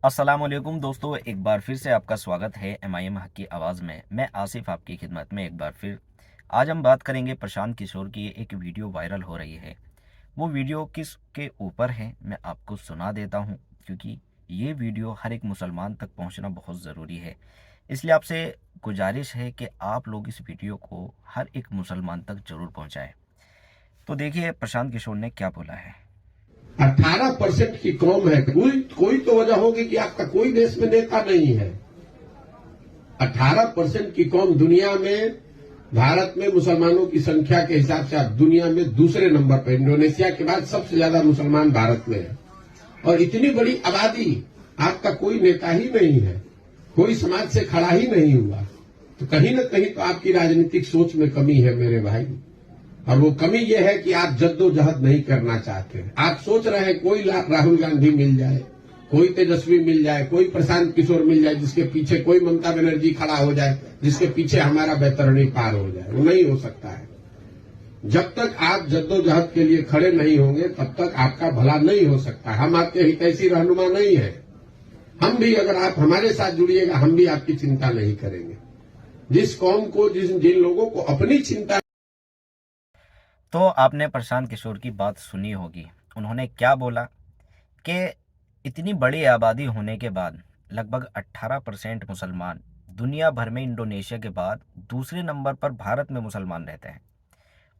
अस्सलाम वालेकुम दोस्तों, एक बार फिर से आपका स्वागत है एमआईएम हक की आवाज़ में। मैं आसिफ आपकी खिदमत में एक बार फिर। आज हम बात करेंगे प्रशांत किशोर की एक वीडियो वायरल हो रही है। वो वीडियो किस के ऊपर है मैं आपको सुना देता हूँ, क्योंकि ये वीडियो हर एक मुसलमान तक पहुँचना बहुत ज़रूरी है। इसलिए आपसे गुजारिश है कि आप लोग इस वीडियो को हर एक मुसलमान तक ज़रूर पहुँचाएँ। तो देखिए प्रशांत किशोर ने क्या बोला है। 18% की कौम है। कोई कोई तो वजह होगी कि आपका कोई देश में नेता नहीं है। 18% की कौम दुनिया में, भारत में मुसलमानों की संख्या के हिसाब से आप दुनिया में दूसरे नंबर पर, इंडोनेशिया के बाद सबसे ज्यादा मुसलमान भारत में है। और इतनी बड़ी आबादी, आपका कोई नेता ही नहीं है, कोई समाज से खड़ा ही नहीं हुआ, तो कहीं न कहीं तो आपकी राजनीतिक सोच में कमी है मेरे भाई। और वो कमी ये है कि आप जद्दोजहद नहीं करना चाहते। आप सोच रहे हैं कोई राहुल गांधी मिल जाए, कोई तेजस्वी मिल जाए, कोई प्रशांत किशोर मिल जाए, जिसके पीछे कोई ममता बनर्जी खड़ा हो जाए, जिसके पीछे हमारा बैतरणी पार हो जाए। वो नहीं हो सकता है। जब तक आप जद्दोजहद के लिए खड़े नहीं होंगे तब तक आपका भला नहीं हो सकता। हम आपके हितैषी रहनुमा नहीं है। हम भी, अगर आप हमारे साथ जुड़िएगा, हम भी आपकी चिंता नहीं करेंगे। जिस कौम को, जिन लोगों को अपनी चिंता। तो आपने प्रशांत किशोर की बात सुनी होगी। उन्होंने क्या बोला कि इतनी बड़ी आबादी होने के बाद लगभग 18% मुसलमान, दुनिया भर में इंडोनेशिया के बाद दूसरे नंबर पर भारत में मुसलमान रहते हैं।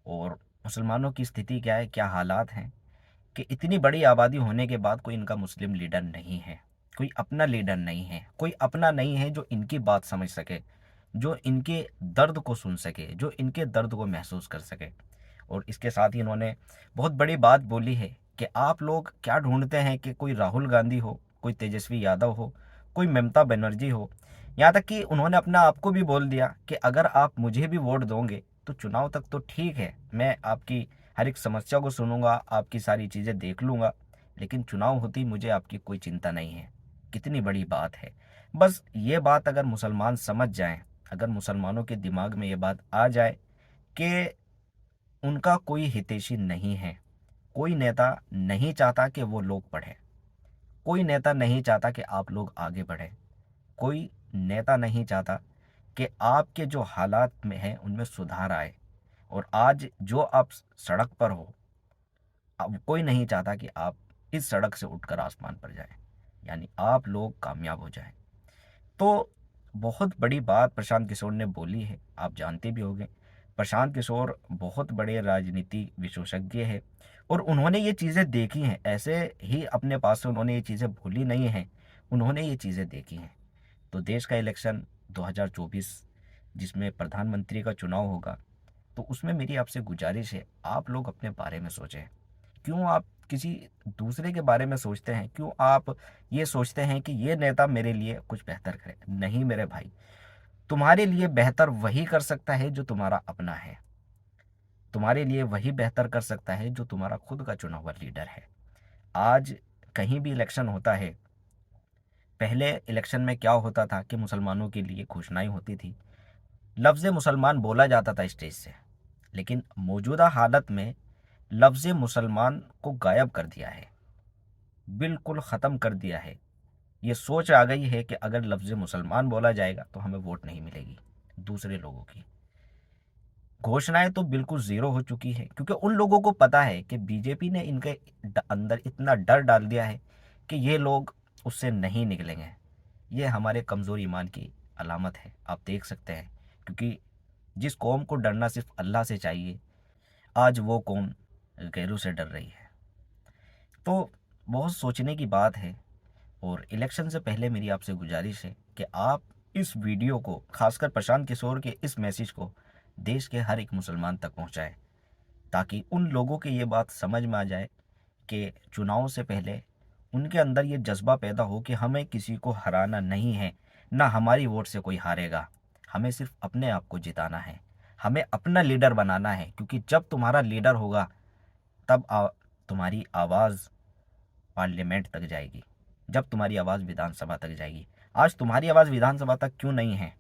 और मुसलमानों की स्थिति क्या है, क्या हालात हैं कि इतनी बड़ी आबादी होने के बाद कोई इनका मुस्लिम लीडर नहीं है, कोई अपना लीडर नहीं है, कोई अपना नहीं है जो इनकी बात समझ सके, जो इनके दर्द को सुन सके, जो इनके दर्द को महसूस कर सके। और इसके साथ ही इन्होंने बहुत बड़ी बात बोली है कि आप लोग क्या ढूंढते हैं कि कोई राहुल गांधी हो, कोई तेजस्वी यादव हो, कोई ममता बनर्जी हो। यहाँ तक कि उन्होंने अपना आप को भी बोल दिया कि अगर आप मुझे भी वोट दोगे तो चुनाव तक तो ठीक है, मैं आपकी हर एक समस्या को सुनूंगा, आपकी सारी चीज़ें देख लूँगा, लेकिन चुनाव होती मुझे आपकी कोई चिंता नहीं है। कितनी बड़ी बात है। बस ये बात अगर मुसलमान समझ जाएं, अगर मुसलमानों के दिमाग में ये बात आ जाए कि उनका कोई हितैषी नहीं है, कोई नेता नहीं चाहता कि वो लोग पढ़ें, कोई नेता नहीं चाहता कि आप लोग आगे बढ़ें, कोई नेता नहीं चाहता कि आपके जो हालात में हैं उनमें सुधार आए। और आज जो आप सड़क पर हो, अब कोई नहीं चाहता कि आप इस सड़क से उठकर आसमान पर जाएं, यानी आप लोग कामयाब हो जाएं। तो बहुत बड़ी बात प्रशांत किशोर ने बोली है, आप जानते भी होंगे। प्रशांत किशोर बहुत बड़े राजनीति विशेषज्ञ है और उन्होंने ये चीज़ें देखी हैं। ऐसे ही अपने पास से उन्होंने ये चीज़ें भूली नहीं हैं, उन्होंने ये चीज़ें देखी हैं। तो देश का इलेक्शन 2024 जिसमें प्रधानमंत्री का चुनाव होगा, तो उसमें मेरी आपसे गुजारिश है, आप लोग अपने बारे में सोचें। क्यों आप किसी दूसरे के बारे में सोचते हैं? क्यों आप ये सोचते हैं कि ये नेता मेरे लिए कुछ बेहतर करे? नहीं मेरे भाई, तुम्हारे लिए बेहतर वही कर सकता है जो तुम्हारा अपना है। तुम्हारे लिए वही बेहतर कर सकता है जो तुम्हारा खुद का चुना हुआ लीडर है। आज कहीं भी इलेक्शन होता है, पहले इलेक्शन में क्या होता था कि मुसलमानों के लिए घोषणाएं होती थी, लफ्ज़ मुसलमान बोला जाता था स्टेज से, लेकिन मौजूदा हालत में लफ्ज़ मुसलमान को गायब कर दिया है, बिल्कुल ख़त्म कर दिया है। ये सोच आ गई है कि अगर लफ्ज़ मुसलमान बोला जाएगा तो हमें वोट नहीं मिलेगी दूसरे लोगों की। घोषणाएं तो बिल्कुल ज़ीरो हो चुकी है, क्योंकि उन लोगों को पता है कि बीजेपी ने इनके अंदर इतना डर डाल दिया है कि ये लोग उससे नहीं निकलेंगे। ये हमारे कमज़ोर ईमान की अलामत है, आप देख सकते हैं। क्योंकि जिस कौम को डरना सिर्फ अल्लाह से चाहिए, आज वो कौम गैरों से डर रही है। तो बहुत सोचने की बात है। और इलेक्शन से पहले मेरी आपसे गुजारिश है कि आप इस वीडियो को, खासकर प्रशांत किशोर के इस मैसेज को देश के हर एक मुसलमान तक पहुंचाएं, ताकि उन लोगों के ये बात समझ में आ जाए कि चुनाव से पहले उनके अंदर ये जज्बा पैदा हो कि हमें किसी को हराना नहीं है, ना हमारी वोट से कोई हारेगा। हमें सिर्फ अपने आप को जिताना है, हमें अपना लीडर बनाना है। क्योंकि जब तुम्हारा लीडर होगा तब तुम्हारी आवाज़ पार्लियामेंट तक जाएगी, जब तुम्हारी आवाज़ विधानसभा तक जाएगी। आज तुम्हारी आवाज़ विधानसभा तक क्यों नहीं है?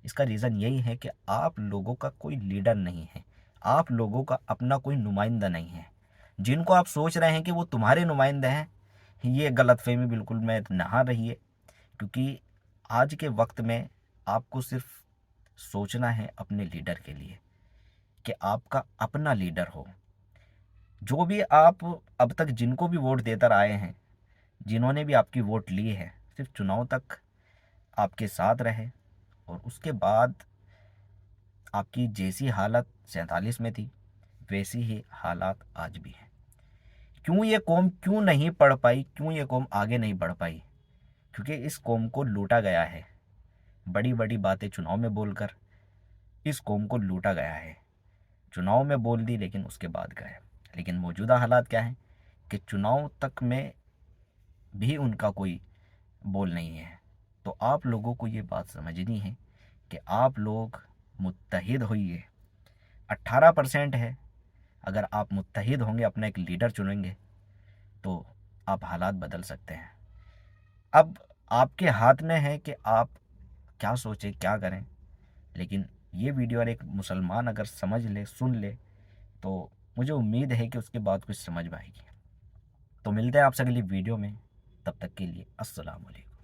इसका रीज़न यही है कि आप लोगों का कोई लीडर नहीं है, आप लोगों का अपना कोई नुमाइंदा नहीं है। जिनको आप सोच रहे हैं कि वो तुम्हारे नुमाइंदे हैं, ये गलतफहमी बिल्कुल में ना रही है, क्योंकि आज के वक्त में आपको सिर्फ सोचना है अपने लीडर के लिए कि आपका अपना लीडर हो। जो भी आप अब तक जिनको भी वोट देकर आए हैं, जिन्होंने भी आपकी वोट ली है, सिर्फ चुनाव तक आपके साथ रहे, और उसके बाद आपकी जैसी हालत 47 में थी वैसी ही हालात आज भी हैं। क्यों ये कौम क्यों नहीं पढ़ पाई, क्यों ये कौम आगे नहीं बढ़ पाई? क्योंकि इस कौम को लूटा गया है। बड़ी बड़ी बातें चुनाव में बोलकर इस कौम को लूटा गया है। चुनाव में बोल दी लेकिन उसके बाद गए। लेकिन मौजूदा हालात क्या है कि चुनाव तक में भी उनका कोई बोल नहीं है। तो आप लोगों को ये बात समझनी है कि आप लोग मुत्तहिद होइए। 18% है, अगर आप मुत्तहिद होंगे, अपना एक लीडर चुनेंगे, तो आप हालात बदल सकते हैं। अब आपके हाथ में है कि आप क्या सोचें, क्या करें। लेकिन ये वीडियो अगर एक मुसलमान अगर समझ ले, सुन ले, तो मुझे उम्मीद है कि उसके बाद कुछ समझ में आएगी। तो मिलते हैं आपसे अगली वीडियो में, तब तक के लिए अस्सलाम वालेकुम।